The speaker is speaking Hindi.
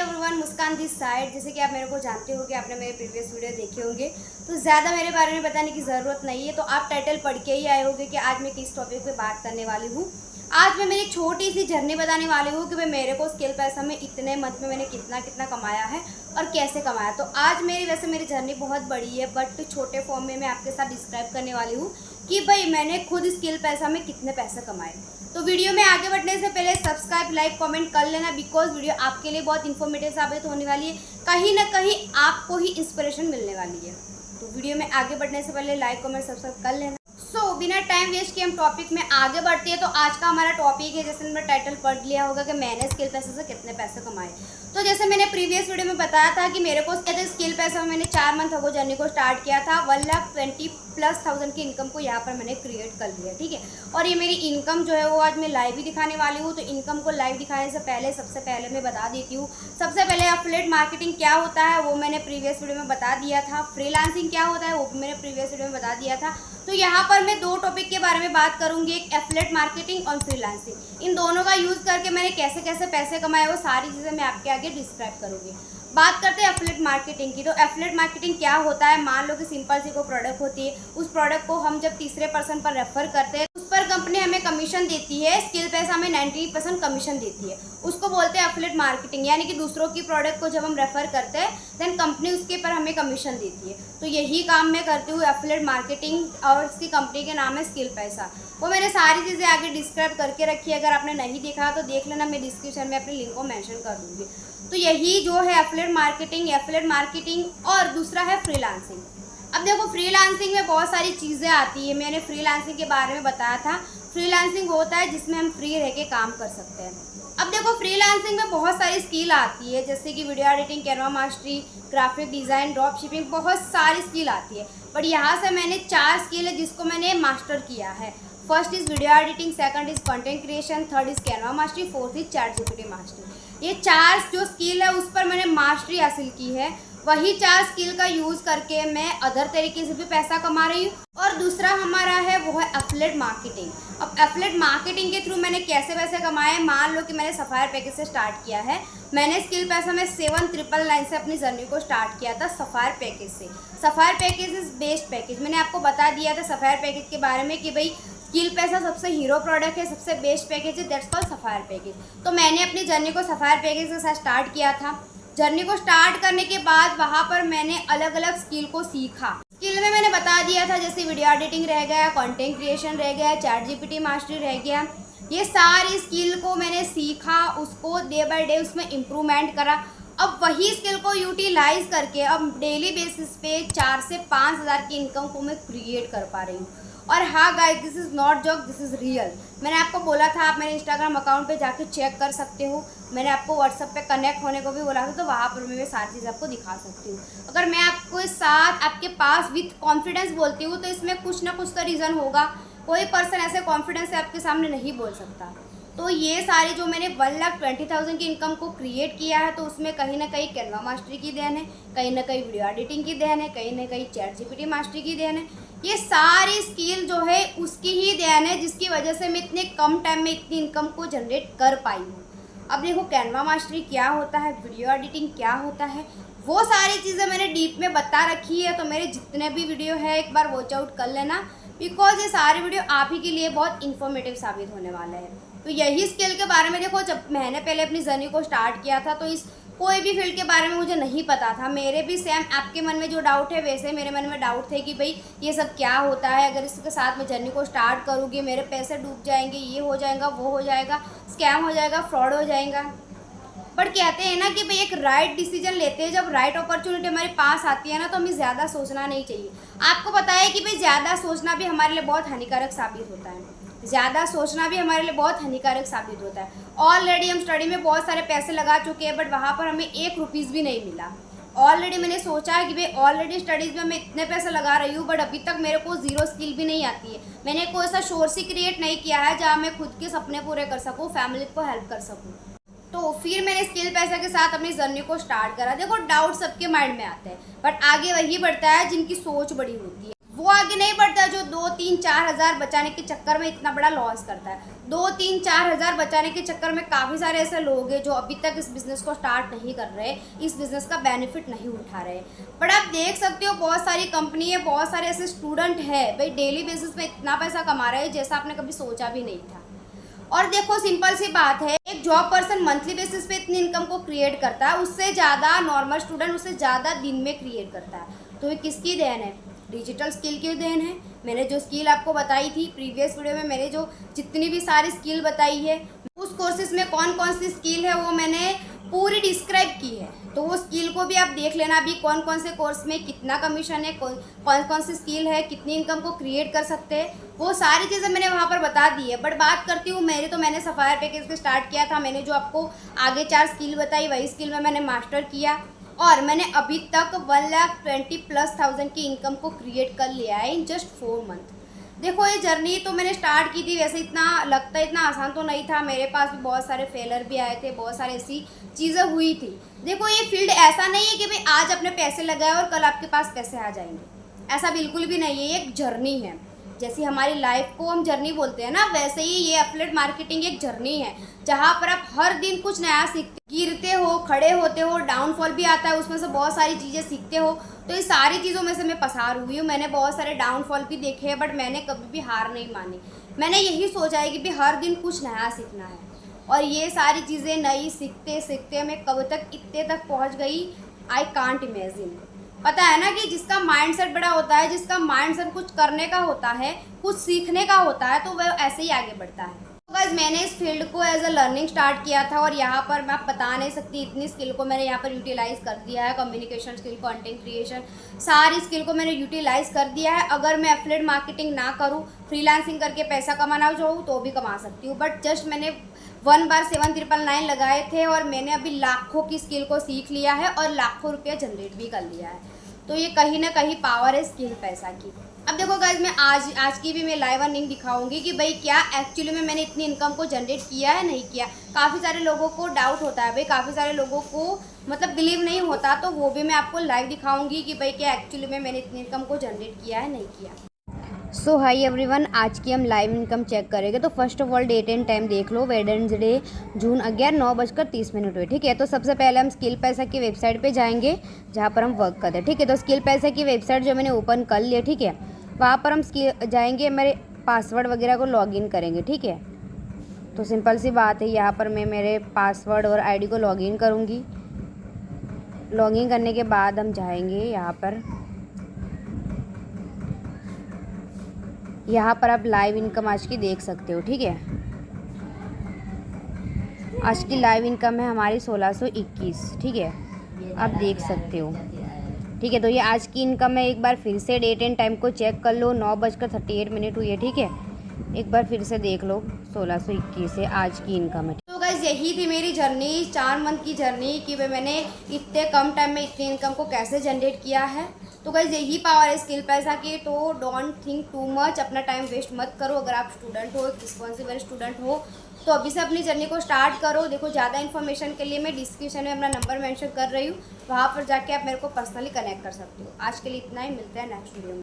Everyone, Muskan this side. जैसे कि आप मेरे को जानते हो कि आपने मेरे प्रीवियस वीडियो देखे होंगे, तो ज़्यादा मेरे बारे में बताने की ज़रूरत नहीं है। तो आप टाइटल पढ़ के ही आए होंगे कि आज मैं किस टॉपिक पे बात करने वाली हूँ। आज मैं मेरी छोटी सी जर्नी बताने वाली हूँ कि भाई मेरे को स्किल पैसा में इतने मंथ में मैंने कितना कितना कमाया है और कैसे कमाया। तो आज वैसे मेरी जर्नी बहुत बड़ी है, बट छोटे फॉर्म में मैं आपके साथ डिस्क्राइब करने वाली हूँ कि भाई मैंने खुद स्किल पैसा में कितने पैसे कमाए। तो वीडियो में आगे बढ़ने से पहले सब्सक्राइब, लाइक, कमेंट कर लेना, बिकॉज वीडियो आपके लिए बहुत इन्फॉर्मेटिव साबित होने वाली है। कहीं ना कहीं आपको ही इंस्पिरेशन मिलने वाली है। तो वीडियो में आगे बढ़ने से पहले लाइक, कमेंट, सब्सक्राइब कर लेना। बिना टाइम वेस्ट किए हम टॉपिक में आगे बढ़ते हैं। तो आज का हमारा टॉपिक है, जैसे मैंने टाइटल पढ़ लिया होगा कि मैंने स्किल पैसे से कितने पैसे कमाए। तो जैसे मैंने प्रीवियस वीडियो में बताया था कि मेरे को स्किल पैसा में मैंने 4 मंथ अगो जर्नी को स्टार्ट किया था। 1,20,000+ की इनकम को यहाँ पर मैंने क्रिएट कर लिया, ठीक है। और ये मेरी इनकम जो है वो आज मैं लाइव ही दिखाने वाली हूँ। तो इनकम को लाइव दिखाने से पहले सबसे पहले मैं बता देती हूँ, सबसे पहले एफिलिएट मार्केटिंग क्या होता है वो मैंने प्रीवियस वीडियो में बता दिया था। फ्रीलांसिंग क्या होता है वो भी मैंने प्रीवियस वीडियो में बता दिया था। तो यहाँ पर मैं 2 टॉपिक के बारे में बात करूँगी, एक एफिलिएट मार्केटिंग और फ्रीलांसिंग। इन दोनों का यूज़ करके मैंने कैसे कैसे पैसे कमाए वो सारी चीज़ें मैं आपके आगे डिस्क्राइब करूँगी। बात करते हैं एफिलिएट मार्केटिंग की। तो एफिलिएट मार्केटिंग क्या होता है, मान लो कि सिंपल सी कोई प्रोडक्ट होती है, उस प्रोडक्ट को हम जब तीसरे पर्सन पर रेफर करते हैं, उस पर कंपनी हमें कमीशन देती है। स्किल पैसा में 90% कमीशन देती है, उसको बोलते हैं एफिलिएट मार्केटिंग। यानी कि दूसरों की प्रोडक्ट को जब हम रेफर करते हैं देन कंपनी उसके पर हमें कमीशन देती है। तो यही काम मैं करती हूँ, एफिलिएट मार्केटिंग, और इसकी कंपनी के नाम है स्किल पैसा। वो मैंने सारी चीज़ें आगे डिस्क्राइब करके रखी है, अगर आपने नहीं देखा तो देख लेना, मैं डिस्क्रिप्शन में अपने लिंक को मेंशन कर दूँगी। तो यही जो है एफिलिएट मार्केटिंग और दूसरा है फ्रीलांसिंग। अब देखो, फ्रीलांसिंग में बहुत सारी चीज़ें आती है। मैंने फ्रीलांसिंग के बारे में बताया था। फ्रीलांसिंग होता है जिसमें हम फ्री रह के काम कर सकते हैं। अब देखो, फ्रीलांसिंग में बहुत सारी स्किल आती है, जैसे कि video editing, Canva mastery, graphic design, drop shipping, बहुत सारी स्किल आती है। बट यहाँ से मैंने 4 स्किल है जिसको मैंने मास्टर किया है। First is video editing, second is content creation, third is Canva mastery, fourth is ChatGPT mastery. ये 4 जो स्किल है उस पर मैंने मास्टरी हासिल की है। वही 4 स्किल का यूज़ करके मैं अदर तरीके से भी पैसा कमा रही हूँ। और दूसरा हमारा है वो है एफिलिएट मार्केटिंग। अब एफिलिएट मार्केटिंग के थ्रू मैंने कैसे पैसे कमाए, मान लो कि मैंने सफायर पैकेज से स्टार्ट किया है। मैंने स्किल पैसा में 7,999 से अपनी जर्नी को स्टार्ट किया था सफायर पैकेज से। Sapphire package is best package. मैंने आपको बता दिया था सफायर पैकेज के बारे में कि भाई स्किल पैसा सबसे हीरो प्रोडक्ट है, सबसे बेस्ट पैकेज है, दैट्स कॉल्ड सफायर पैकेज। तो मैंने अपनी जर्नी को सफायर पैकेज के साथ स्टार्ट किया था। जर्नी को स्टार्ट करने के बाद वहाँ पर मैंने अलग अलग स्किल को सीखा। स्किल में मैंने बता दिया था, जैसे वीडियो एडिटिंग रह गया, कंटेंट क्रिएशन रह गया, ChatGPT मास्टरी रह गया। ये सारी स्किल को मैंने सीखा, उसको डे बाय डे उसमें इम्प्रूवमेंट करा। अब वही स्किल को यूटिलाइज करके अब डेली बेसिस पे 4 से 5 हज़ार की इनकम को मैं क्रिएट कर पा रही हूँ। और हाँ guys, this is not joke, this is real. मैंने आपको बोला था आप मेरे इंस्टाग्राम अकाउंट पे जाके चेक कर सकते हो। मैंने आपको व्हाट्सएप पे कनेक्ट होने को भी बोला था, तो वहाँ पर मैं सारी चीज़ आपको दिखा सकती हूँ। अगर मैं आपको इस साथ आपके पास विथ कॉन्फिडेंस बोलती हूँ तो इसमें कुछ ना कुछ तो रीज़न होगा। कोई पर्सन ऐसे कॉन्फिडेंस से आपके सामने नहीं बोल सकता। तो ये सारी जो मैंने 1,20,000 की इनकम को क्रिएट किया है, तो उसमें कहीं ना कहीं कैनवा मास्टरी की देन है, कहीं ना कहीं वीडियो एडिटिंग की देन है, कहीं ना कहीं ChatGPT मास्टरी की देन है। ये सारी स्किल जो है उसकी ही देन है, जिसकी वजह से मैं इतने कम टाइम में इतनी इनकम को जनरेट कर पाई हूँ। अब देखो, कैनवा मास्टरी क्या होता है, वीडियो एडिटिंग क्या होता है, वो सारी चीज़ें मैंने डीप में बता रखी है। तो मेरे जितने भी वीडियो है एक बार वॉच आउट कर लेना, बिकॉज ये सारे वीडियो आप ही के लिए बहुत इन्फॉर्मेटिव साबित होने वाले हैं। तो यही स्किल के बारे में देखो, जब मैंने पहले अपनी जर्नी को स्टार्ट किया था तो इस कोई भी फील्ड के बारे में मुझे नहीं पता था। मेरे भी सेम आपके मन में जो डाउट है वैसे मेरे मन में डाउट थे कि भाई ये सब क्या होता है, अगर इसके साथ मैं जर्नी को स्टार्ट करूँगी मेरे पैसे डूब जाएंगे, ये हो जाएगा, वो हो जाएगा, स्कैम हो जाएगा, फ्रॉड हो जाएगा। बट कहते हैं ना कि भाई एक राइट डिसीजन लेते हैं, जब राइट अपॉर्चुनिटी हमारे पास आती है ना तो हमें ज़्यादा सोचना नहीं चाहिए। आपको पता है कि भाई ज़्यादा सोचना भी हमारे लिए बहुत हानिकारक साबित होता है। ज़्यादा सोचना भी हमारे लिए बहुत हानिकारक साबित होता है। ऑलरेडी हम स्टडी में बहुत सारे पैसे लगा चुके हैं, बट वहाँ पर हमें 1 रुपीज़ भी नहीं मिला। ऑलरेडी मैंने सोचा है कि भाई ऑलरेडी स्टडीज़ में मैं इतने पैसे लगा रही हूँ, बट अभी तक मेरे को 0 स्किल भी नहीं आती है। मैंने कोई ऐसा सोर्स ही क्रिएट नहीं किया है जहाँ मैं खुद के सपने पूरे कर सकूँ, फैमिली को हेल्प कर सकूँ। तो फिर मैंने स्किल पैसा के साथ अपनी जर्नी को स्टार्ट करा। देखो, डाउट सबके माइंड में आते हैं, बट आगे वही बढ़ता है जिनकी सोच बड़ी होती है। वो आगे नहीं बढ़ता जो 2, 3, 4 हज़ार बचाने के चक्कर में इतना बड़ा लॉस करता है। 2-3-4 हज़ार बचाने के चक्कर में काफ़ी सारे ऐसे लोग हैं जो अभी तक इस बिज़नेस को स्टार्ट नहीं कर रहे, इस बिज़नेस का बेनिफिट नहीं उठा रहे। बट आप देख सकते हो बहुत सारी कंपनी है, बहुत सारे ऐसे स्टूडेंट है भाई डेली बेसिस पे इतना पैसा कमा रहे हैं जैसा आपने कभी सोचा भी नहीं था। और देखो सिंपल सी बात है, एक जॉब पर्सन मंथली बेसिस पे इतनी इनकम को क्रिएट करता है, उससे ज़्यादा नॉर्मल स्टूडेंट उससे ज़्यादा दिन में क्रिएट करता है। तो ये किसकी देन है? डिजिटल स्किल की देन है। मैंने जो स्किल आपको बताई थी प्रीवियस वीडियो में, मैंने जो जितनी भी सारी स्किल बताई है उस कोर्सेज में कौन कौन सी स्किल है वो मैंने पूरी डिस्क्राइब की है। तो वो स्किल को भी आप देख लेना, अभी कौन कौन से कोर्स में कितना कमीशन है, कौन कौन सी स्किल है, कितनी इनकम को क्रिएट कर सकते हैं, वो सारी चीज़ें मैंने वहाँ पर बता दी है। बट बात करती हूँ मैंने सफ़ायर पैकेज से स्टार्ट किया था। मैंने जो आपको आगे 4 स्किल बताई वही स्किल में मैंने मास्टर किया और मैंने अभी तक 1,20,000+ की इनकम को क्रिएट कर लिया है इन जस्ट 4 मंथ। देखो ये जर्नी तो मैंने स्टार्ट की थी, वैसे इतना आसान तो नहीं था। मेरे पास भी बहुत सारे फेलर भी आए थे, बहुत सारी ऐसी चीज़ें हुई थी। देखो ये फील्ड ऐसा नहीं है कि भाई आज अपने पैसे लगाए और कल आपके पास पैसे आ जाएंगे, ऐसा बिल्कुल भी नहीं है। ये एक जर्नी है, जैसी हमारी लाइफ को हम जर्नी बोलते हैं ना, वैसे ही ये एफिलिएट मार्केटिंग एक जर्नी है जहाँ पर आप हर दिन कुछ नया सीखते, गिरते हो, खड़े होते हो, डाउनफॉल भी आता है, उसमें से बहुत सारी चीज़ें सीखते हो। तो ये सारी चीज़ों में से मैं पसार हुई हूँ। मैंने बहुत सारे डाउनफॉल भी देखे हैं बट मैंने कभी भी हार नहीं मानी। मैंने यही सोचा है कि भी हर दिन कुछ नया सीखना है और ये सारी चीज़ें नई सीखते सीखते मैं कब तक इतने तक पहुँच गई, आई कांट इमेजिन। पता है ना कि जिसका माइंडसेट बड़ा होता है, जिसका माइंडसेट कुछ करने का होता है, कुछ सीखने का होता है, तो वह ऐसे ही आगे बढ़ता है। तो गाइस मैंने इस फील्ड को एज अ लर्निंग स्टार्ट किया था और यहाँ पर मैं बता नहीं सकती इतनी स्किल को मैंने यहाँ पर यूटिलाइज़ कर दिया है। कम्युनिकेशन स्किल, कंटेंट क्रिएशन, सारी स्किल को मैंने यूटिलाइज़ कर दिया है। अगर मैं एफिलिएट मार्केटिंग ना करूँ, फ्रीलांसिंग करके पैसा कमाना चाहूँ तो भी कमा सकती हूँ। बट जस्ट मैंने 1 बार 7,999 लगाए थे और मैंने अभी लाखों की स्किल को सीख लिया है और लाखों रुपया जनरेट भी कर लिया है। तो ये कहीं ना कहीं पावर है स्किल पैसा की। अब देखो गाइज मैं आज की भी मैं लाइव अर्निंग दिखाऊंगी कि भाई क्या एक्चुअली में मैंने इतनी इनकम को जनरेट किया है नहीं किया। काफ़ी सारे लोगों को डाउट होता है भाई, काफ़ी सारे लोगों को मतलब बिलीव नहीं होता, तो वो भी मैं आपको लाइव दिखाऊंगी कि भाई क्या एक्चुअली में मैंने इतनी इनकम को जनरेट किया है नहीं किया। सो हाई एवरीवन, आज की हम लाइव इनकम चेक करेंगे। तो first of all date and time देख लो, वेडनेसडे जून 11 9:30 हुए। ठीक है, तो सबसे पहले हम स्किल पैसा की वेबसाइट पे जाएंगे जहाँ पर हम वर्क करते हैं। ठीक है, तो स्किल पैसा की वेबसाइट जो मैंने ओपन कर लिया, ठीक है, वहाँ पर हम जाएंगे, मेरे पासवर्ड वगैरह को लॉगिन करेंगे। ठीक है, तो सिंपल सी बात है, यहाँ पर मैं मेरे पासवर्ड और ID को लॉगिन करूँगी। लॉगिन करने के बाद हम जाएंगे यहाँ पर आप लाइव इनकम आज की देख सकते हो। ठीक है, आज की लाइव इनकम है हमारी 1621। ठीक है, आप देख सकते हो। ठीक है, तो ये आज की इनकम है। एक बार फिर से डेट एंड टाइम को चेक कर लो, 9:38 हुई है। ठीक है, एक बार फिर से देख लो, 1621 है आज की इनकम है। तो गाइस यही थी मेरी जर्नी, 4 मंथ की जर्नी कि भाई मैंने इतने कम टाइम में इतनी इनकम को कैसे जनरेट किया है। तो गाइस यही पावर है स्किल पैसा की। तो डोंट थिंक टू मच, अपना टाइम वेस्ट मत करो। अगर आप स्टूडेंट हो, रिस्पॉन्सिबल स्टूडेंट हो, तो अभी से अपनी जर्नी को स्टार्ट करो। देखो ज़्यादा इन्फॉर्मेशन के लिए मैं डिस्क्रिप्शन में अपना नंबर मेंशन कर रही हूँ, वहाँ पर जाके आप मेरे को पर्सनली कनेक्ट कर सकते हो। आज के लिए इतना ही, मिलते हैं नेक्स्ट वीडियो में।